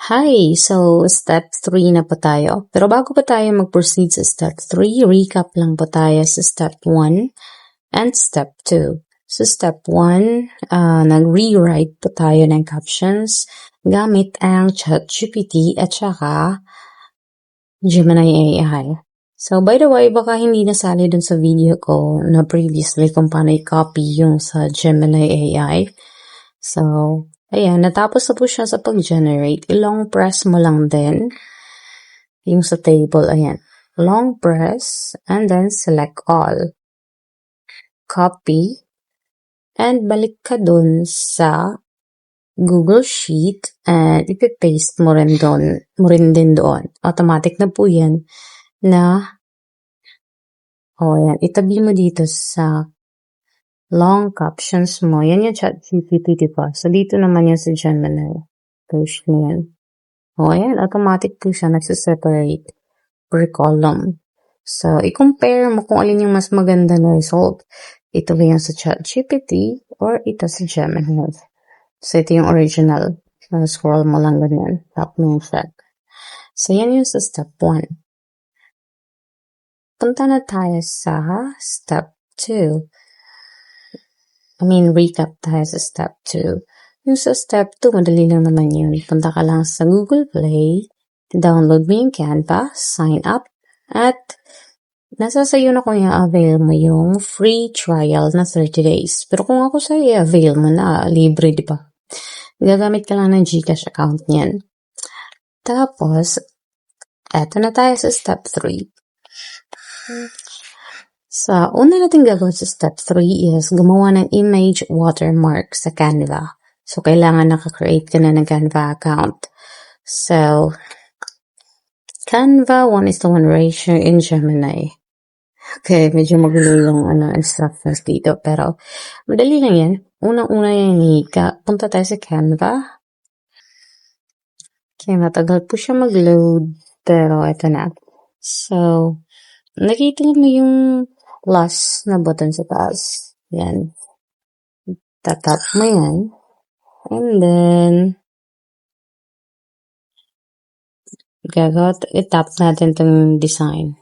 Hi! So, step 3 na po tayo. Pero bago po tayo mag-proceed sa step 3, recap lang po tayo sa step 1 and step 2. So, step 1, nag-rewrite po tayo ng captions gamit ang ChatGPT at saka Gemini AI. So, by the way, baka hindi nasali dun sa video ko na previously kung paano i-copy yung sa Gemini AI. So, ayan, natapos na po siya sa pag-generate. I-long press mo lang din yung sa table. Ayan, long press and then select all. Copy and balik ka dun sa Google Sheet and ipipaste mo rin din doon. Automatic na po yan na, ayan, itabi mo dito sa long captions mo. Yan yung ChatGPT, diba? So, dito naman yan sa Gemini. Push na yan. Ayan, automatic po siya nagsiseparate per column. So, i-compare mo kung alin yung mas maganda na result. Ito ba yung sa ChatGPT or ito sa Gemini? So, ito yung original. Scroll mo lang ganyan. Tap mo yung check. So, yan yung sa step 1. Punta na tayo sa step 2. Recap tayo sa step 2. Yung sa step 2, madali lang naman yun. Punta ka lang sa Google Play, download mo yung Canva, sign up, at nasa sayo na kung i-avail mo yung free trial na 30 days. Pero kung ako sa'yo, i-avail mo na, libre, di ba? Gagamit ka lang ng GCash account niyan. Tapos, eto na tayo sa step 3. Sa una natin gagawin sa step 3 is gumawa ng image watermark sa Canva. So, kailangan naka-create ka na ng Canva account. So, Canva 1:1 ratio in Gemini. Okay, medyo magulo yung instructions dito. Pero, madali lang yan. Unang-una yan, punta tayo sa Canva. Okay, matagal po siya mag-load. Pero, eto na. So, nakita mo yung plus na button sa taas. Yan. Tatap mo yan. And then, itap natin itong design.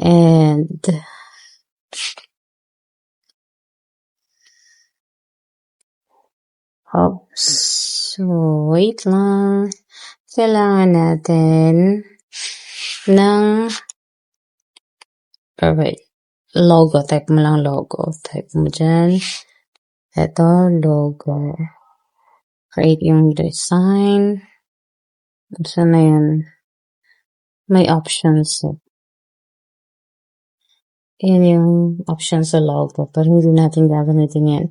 And, so, wait lang. Kailangan natin ng, logo. Type mo lang logo. Type mo dyan. Ito, logo. Create yung design. Saan na yan? May options. Yan yung options sa logo. Pero hindi natin gagamitin yan.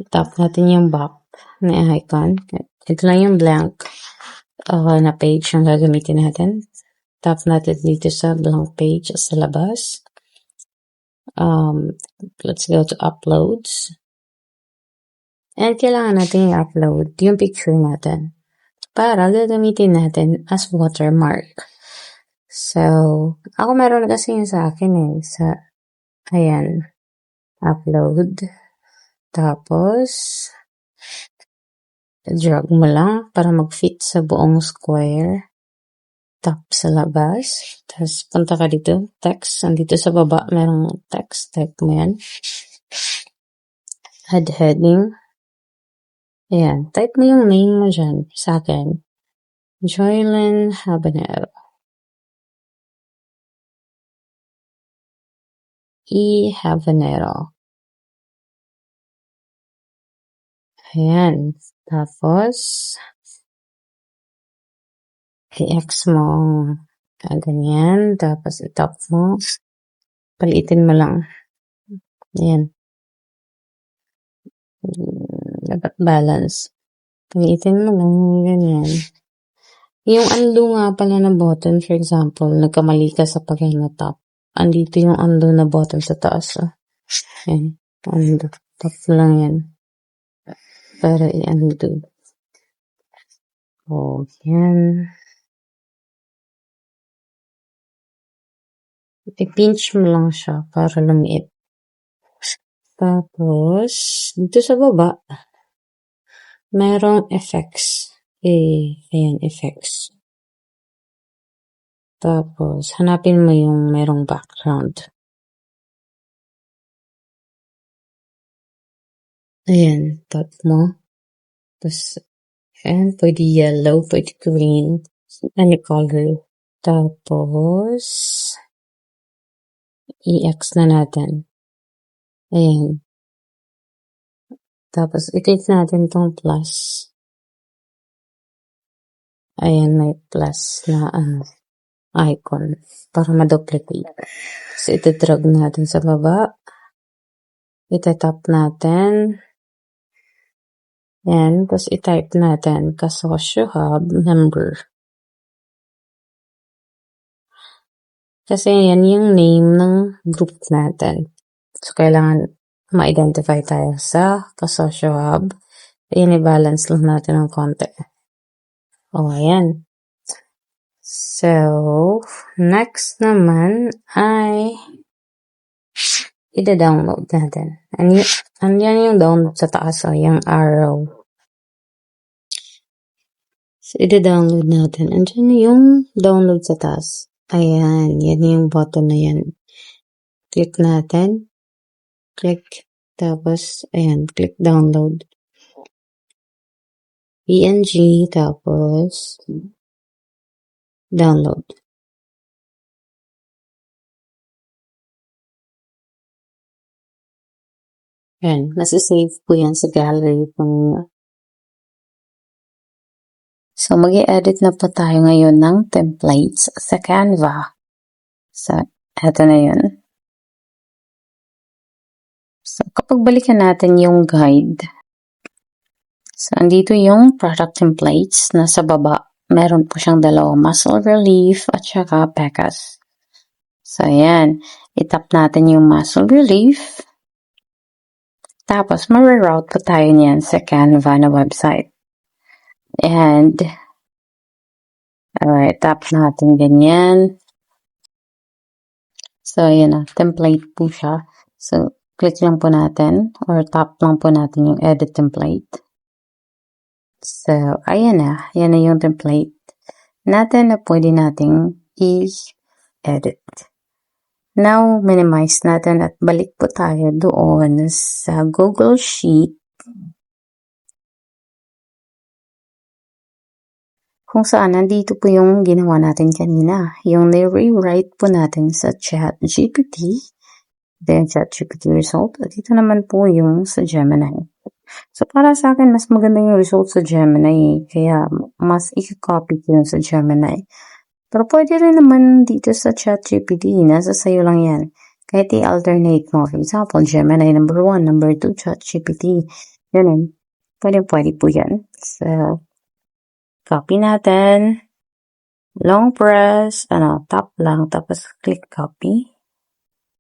Tap natin yung back na icon. Ito lang yung blank na page yung gagamitin natin. Tap natin dito sa blank page sa labas. Let's go to uploads. And kailangan natin i-upload yung picture natin para gagamitin natin as watermark. So, ako meron kasi yun sa akin ayan, upload. Tapos, drag mo lang para mag-fit sa buong square. Tap sa labas. Tapos, punta ka dito. Text. Andito sa baba, merong text. Type mo yan. Add heading. Ayan. Type mo yung name mo dyan. Sa akin. Joylyn Habanero. Habanero. Ayan. Tapos, i-X mo ganyan. Tapos, i-top mo. Paliitin mo lang. Ayan. Dapat balance. Paliitin mo lang. Ganyan. Yung undo nga pala na button, for example, nagkamali ka sa pag-top. Andito yung undo na button sa taas. Ayan. Undo. Top lang yan. Para i-undo. Yan. I-pinch mo lang siya para lumiit. Tapos, dito sa baba, merong effects. Ayan, effects. Tapos, hanapin mo yung merong background. Ayan, tap mo. Tapos, ayan, pwede yellow, pwede green, any color. Tapos, i-X na natin. Ayan. Tapos, i-click natin tong plus. Ayan, may plus na icon para ma-duplicate. Tapos, itidrag natin sa baba. Itatap natin. Ayan, tapos i-type natin Kasosyo Hub number. Kasi yan yung name ng group natin. So, kailangan ma-identify tayo sa Kasosyo Hub. Ayan, i-balance lang natin ng konti. O, ayan. So, next naman ay ida-download natin. Andyan yung download sa taas, yung arrow. So, ida-download natin. Andyan yung download sa taas. Ayan, yan yung button na yan. Click natin. Click. Tapos, ayan, click download. PNG, tapos, download. Ayan, nasa-save po yan sa gallery po. So, mag-i-edit na po tayo ngayon ng templates sa Canva. So, eto na yun. So, kapag balikan natin yung guide, so, andito yung product templates na sa baba. Meron po siyang dalawang muscle relief at saka pecas. So, ayan. Itap natin yung muscle relief. Tapos, ma-reroute po tayo niyan sa Canva na website. And, alright, tap natin ganyan. So, ayan na. Template po siya. So, click lang po natin or tap lang po natin yung edit template. So, ayan na. Yan na yung template natin na pwede nating i-edit. Now, minimize natin at balik po tayo doon sa Google Sheet kung saan nandito po yung ginawa natin kanina. Yung ni-rewrite po natin sa ChatGPT, then ChatGPT result. At ito naman po yung sa Gemini. So, para sa akin, mas maganda yung result sa Gemini. Kaya, mas i-copy ko yun sa Gemini. Pero pwede rin naman dito sa ChatGPT. Nasa sayo lang yan. Kahit i-alternate mo. For example, Gemini number 1, number 2, ChatGPT. Ganun. Pwede po yan. So, copy natin. Long press. Tap lang. Tapos, click copy.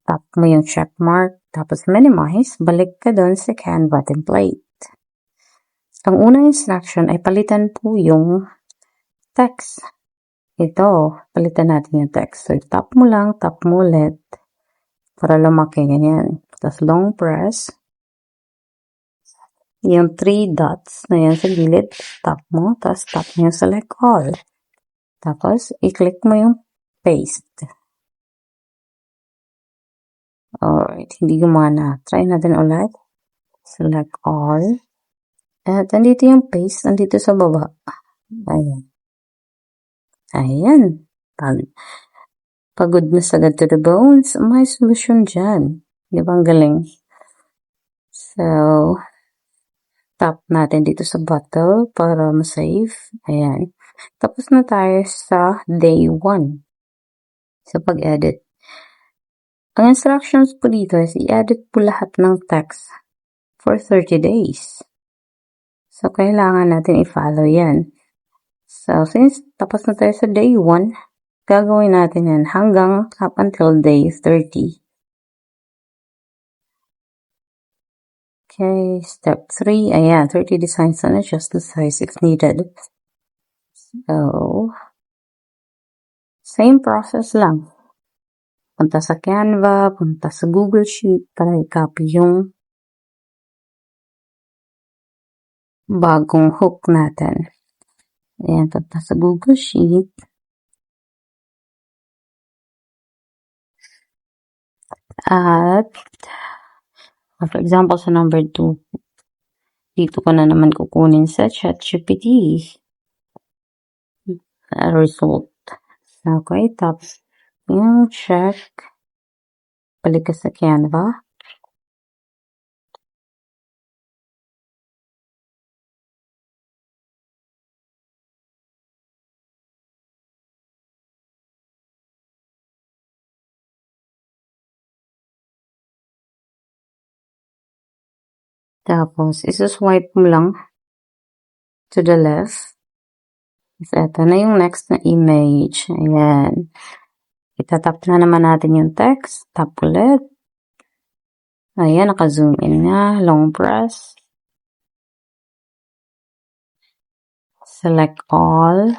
Tap mo yung check mark. Tapos, minimize. Balik ka doon sa Canva template. Ang unang instruction ay palitan po yung text. Ito, palitan natin yung text. So, tap mo lang, tap mo ulit para lumaki, ganyan. Tapos, long press. Yung 3 dots na yan sa gilid, tap mo, tapos tap mo yung select all. Tapos, i-click mo yung paste. Alright, hindi gumana. Try natin ulit. Select all. At andito yung paste, andito sa baba. Ayan. Ayan. Pagod na sagad to the bones, may solution dyan. Di ba ang galing? So, tap natin dito sa bottle para ma-save. Ayan. Tapos na tayo sa day 1. Sa pag-edit. Ang instructions po dito is i-edit po lahat ng text for 30 days. So, kailangan natin i-follow yan. So, since tapos na tayo sa day 1, gagawin natin yan hanggang up until day 30. Okay, step 3. Ayan, 30 designs and adjust the size if needed. So, same process lang. Punta sa Canva, punta sa Google Sheet para i-copy yung bagong hook natin. Ayan, punta sa Google Sheet. At, for example, sa number 2, dito ko na naman kukunin sa ChatGPT result. Okay, tapos yung check, balik ka sa Canva. Tapos, isuswipe mo lang to the left. So, ito na yung next na image. Ayan. Itatap na naman natin yung text. Tap ulit. Ayan, naka-zoom in na. Long press. Select all.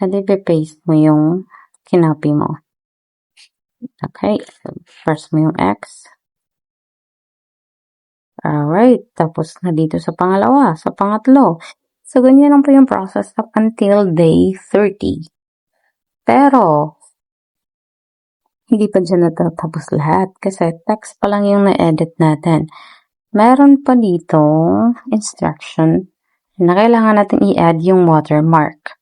At ipe-paste mo yung kinopy mo. Okay. So, press mo yung X. Alright. Tapos na dito sa pangalawa. Sa pangatlo. So, ganyan lang po yung process up until day 30. Pero, hindi pa dyan natatapos lahat kasi text pa lang yung na-edit natin. Meron pa dito instruction na kailangan natin i-add yung watermark.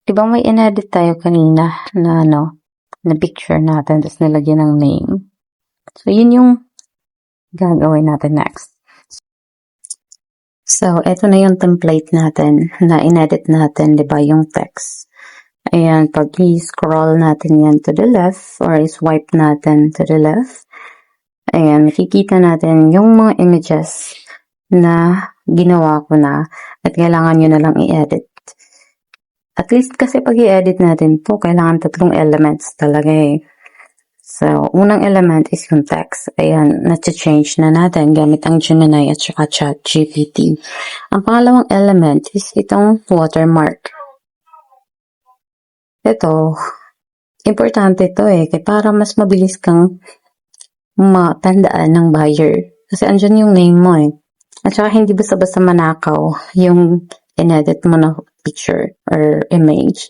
Diba may in-edit tayo kanina na na picture natin tapos nilagyan ng name. So, yun yung gagawin natin next. So, eto na yung template natin na in-edit natin, diba, yung text. Ayan, pag i-scroll natin yan to the left or i-swipe natin to the left, ayan, makikita natin yung mga images na ginawa ko na at kailangan nyo na lang i-edit. At least kasi pag i-edit natin po, kailangan 3 elements talaga eh. So, unang element is yung text. Ayan, na-change na natin gamit ang Gemini at saka ChatGPT. Ang pangalawang element is itong watermark. Ito, importante ito eh, para mas mabilis kang matandaan ng buyer. Kasi andyan yung name mo eh. At saka hindi basta-basta manakaw yung in-edit mo na picture or image.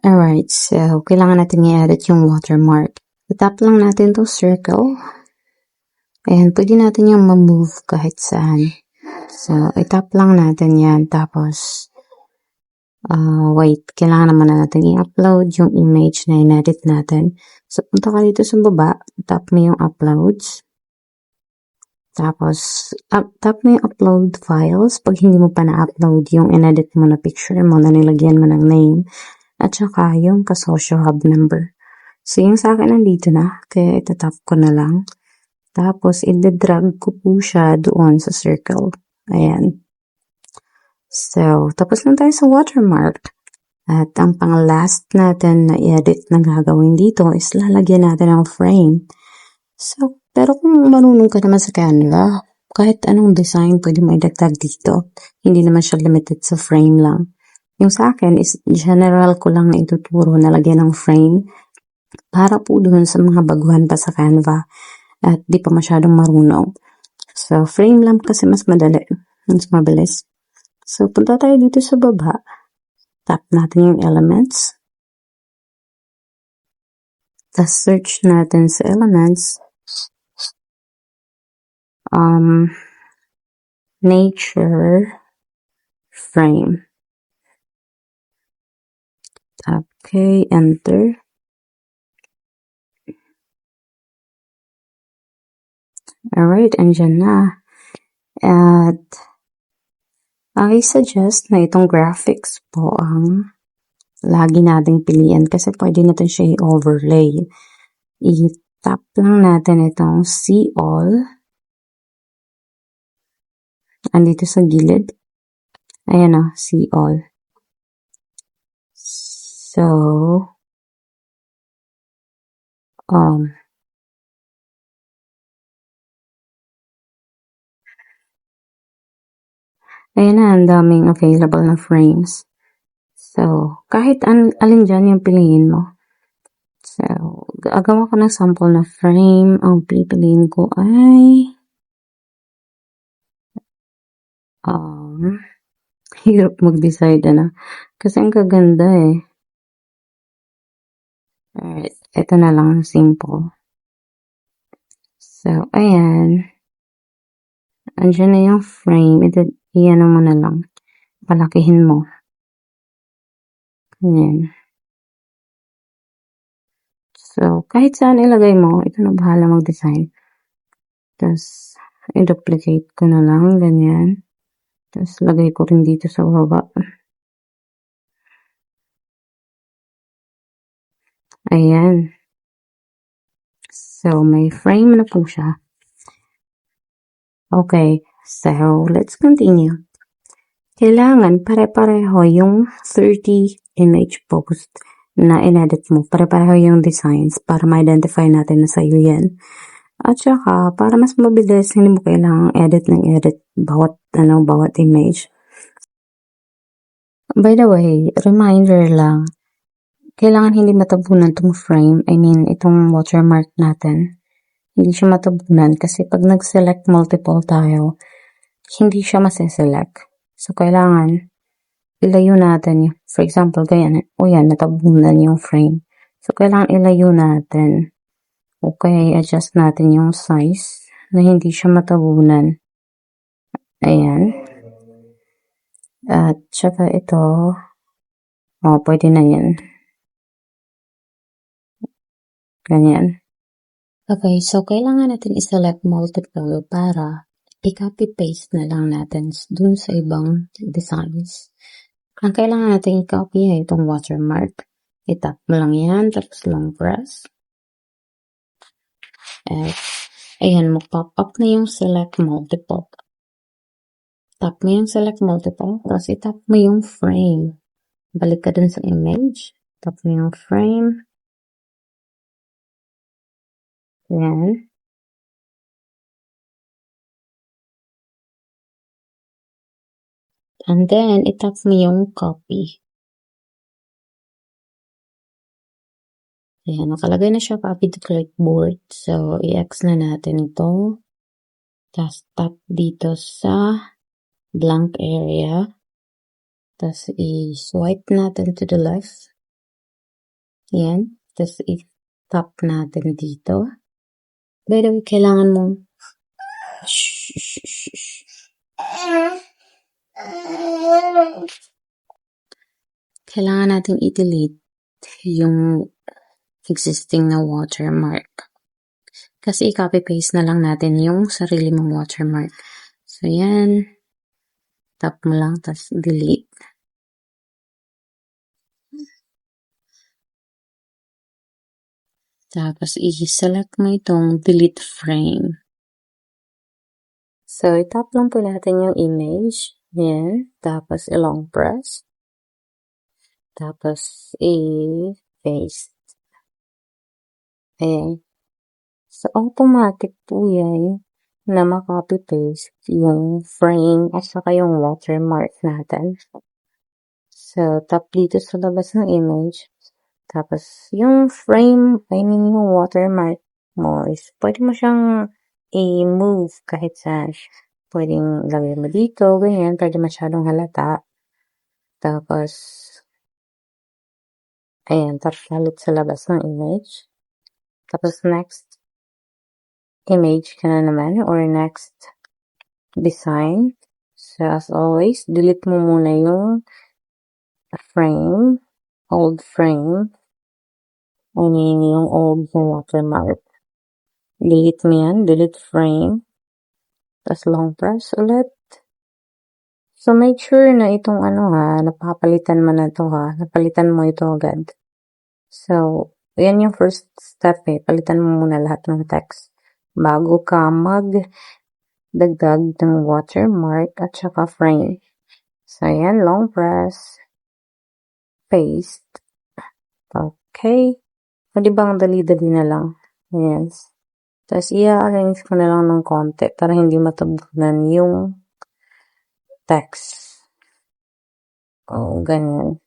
Alright, so kailangan natin i-edit yung watermark. I-tap lang natin to circle. Ayan, pwede natin yung ma-move kahit saan. So, i-tap lang natin yan. Tapos, wait, kailangan naman natin i-upload yung image na in-edit natin. So, punta ka dito sa baba. Tap mo yung uploads. Tapos, tap mo yung upload files pag hindi mo pa na-upload yung in-edit mo na picture mo na nilagyan mo ng name. At saka yung kasosyo hub number. So, yung sa akin nandito na. Kaya itatap ko na lang. Tapos, i-drag ko po siya doon sa circle. Ayan. So, tapos lang tayo sa watermark. At ang pang-last natin na i-edit na gagawin dito is lalagyan natin ng frame. So, pero kung marunong ka naman sa Canva, kahit anong design pwede mo idagdag dito. Hindi naman siya limited sa frame lang. Yung sa akin is general ko lang na ituturo na lagyan ng frame para po doon sa mga baguhan pa sa Canva at di pa masyadong marunong. So, frame lang kasi mas madali, mas mabilis. So, punta tayo dito sa baba. Tap natin yung elements. Tapos search natin sa elements. Nature frame. Okay, enter. Alright, andyan na. At I suggest na itong graphics po ang lagi nating piliin kasi pwede natin siya i-overlay. I-tap lang natin itong see all. Andito sa gilid. Ayan o, see all. So, ayan na, ang daming available na frames. So, kahit alin dyan yung piliin mo. So, gagawa ko ng sample na frame. Ang pipiliin ko ay Hirap mag-decide, ano? Kasi ang gaganda eh. Alright, ito na lang, simple. So, ayan. Andiyan na yung frame. Iyan mo na lang. Palakihin mo. Ayan. So, kahit saan ilagay mo, ito na bahala mag-design. Tapos, i-duplicate ko na lang, ganyan. Tapos, lagay ko rin dito sa baba. Ayan. So, may frame na po siya. Okay, so, let's continue. Kailangan pare-pareho yung 30 image post na in-edit mo. Pare-pareho yung designs para ma-identify natin na sa'yo yan. At saka, para mas mabilis, hindi mo kailangang edit ng edit bawat image. By the way, reminder lang, kailangan hindi matabunan itong frame, itong watermark natin. Hindi siya matabunan kasi pag nag-select multiple tayo, hindi siya masiselect. So, kailangan ilayo natin. For example, ganyan. O yan, natabunan yung frame. So, kailangan ilayo natin. Okay, adjust natin yung size na hindi siya matabunan. Ayan. At saka ito, pwede na yan. Ganyan. Okay, so kailangan natin i-select multiple para i-copy-paste na lang natin dun sa ibang designs. Ang kailangan natin i-copy ay itong watermark. I-tap mo lang yan, tapos long press. At ayan, mag-pop up na yung select multiple. Tap mo yung select multiple, tapos i-tap mo yung frame. Balik ka dun sa image. Tap mo yung frame. Ayan. And then, i-tap mo yung copy. Ayan, nakalagay na siya, copy to clipboard. So, i-X na natin ito. Tapos, tap dito sa blank area. Tapos, i-swipe natin to the left. Ayan. Tapos, i-tap natin dito. By the way, kailangan mong kailangan natin i-delete yung existing na watermark. Kasi i-copy-paste na lang natin yung sarili mong watermark. So, yan. Tap mo lang, tapos delete. Tapos, i-select mo itong delete frame. So, i-tap lang po natin yung image. Yan. Tapos, i-long press. Tapos, i-paste. Ayan. So, automatic po yan na ma-copy-paste yung frame at saka yung watermark natin. So, tap dito sa labas ng image. Tapos, yung frame, yung watermark mo is pwede mo siyang i-move kahit saan. Pwedeng lagay mo dito, ganyan, pwede masyadong halata. Tapos, ayan, tap ulit sa labas ng image. Tapos, next image ka na naman or next design. So, as always, delete mo muna yung frame, old frame. Yung old na watermark. Delete mo yan, delete frame. Tapos long press ulit. So, make sure na itong napapalitan mo na ito napalitan mo ito agad. So, yan yung first step palitan mo muna lahat ng text bago ka magdagdag ng watermark at saka frame. So, yan, long press, paste. Okay. O, diba ang dali-dali na lang. Yes. Tapos, i-arrange ko na lang ng konti para hindi matabunan yung text. Ganyan.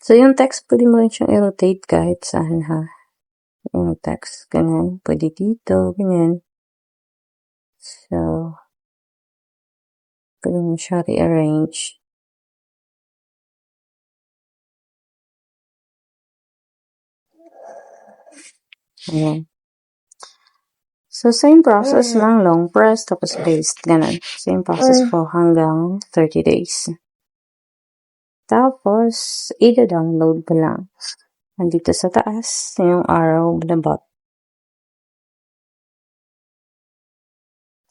So, yung text, pwede mo rin siyang i-rotate kahit saan, yung text, ganyan. Pwede dito, ganyan. So, Pwede mo siya rearrange. Ayan. So, same process lang, long press, tapos paste, ganun. Same process po hanggang 30 days. Tapos, i-download ko lang. Nandito sa taas, yung arrow na button.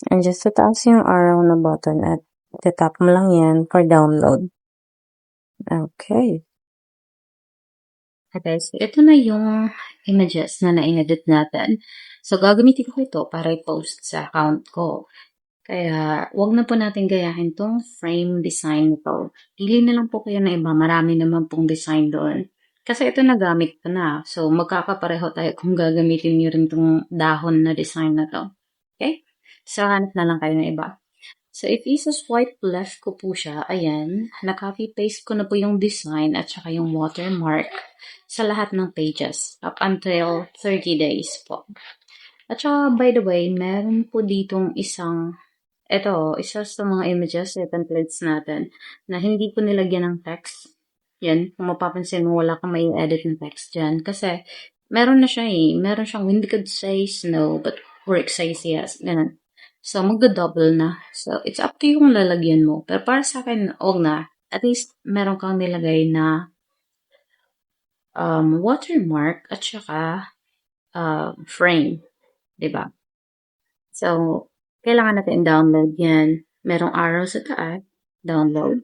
And just sa taas yung arrow na button at tap mo lang yan for download. Okay. Okay, so ito na yung images na na-edit natin. So, gagamitin ko ito para i-post sa account ko. Kaya, wag na po natin gayahin tong frame design nito. Pili na lang po kayo na iba. Marami naman pong design doon. Kasi ito nagamit ko na. So, magkakapareho tayo kung gagamitin nyo rin tong dahon na design na to. Okay? So, hanap na lang kayo ng iba. So, if isa-swipe left ko po siya, ayan, na-copy-paste ko na po yung design at saka yung watermark sa lahat ng pages up until 30 days po. At saka, by the way, meron po ditong isa sa mga images, templates natin, na hindi ko nilagyan ng text. Yan, kung mapapansin mo, wala kang may edit ng text dyan. Kasi, meron na siya meron siyang, we could say no, but work says yes. Ganun. So, magda-double na. So, it's up to you kung lalagyan mo. Pero para sa akin, huwag na. At least, meron kang nilagay na watermark at saka frame. Diba? So, kailangan natin download yan. Merong arrow sa taas, download.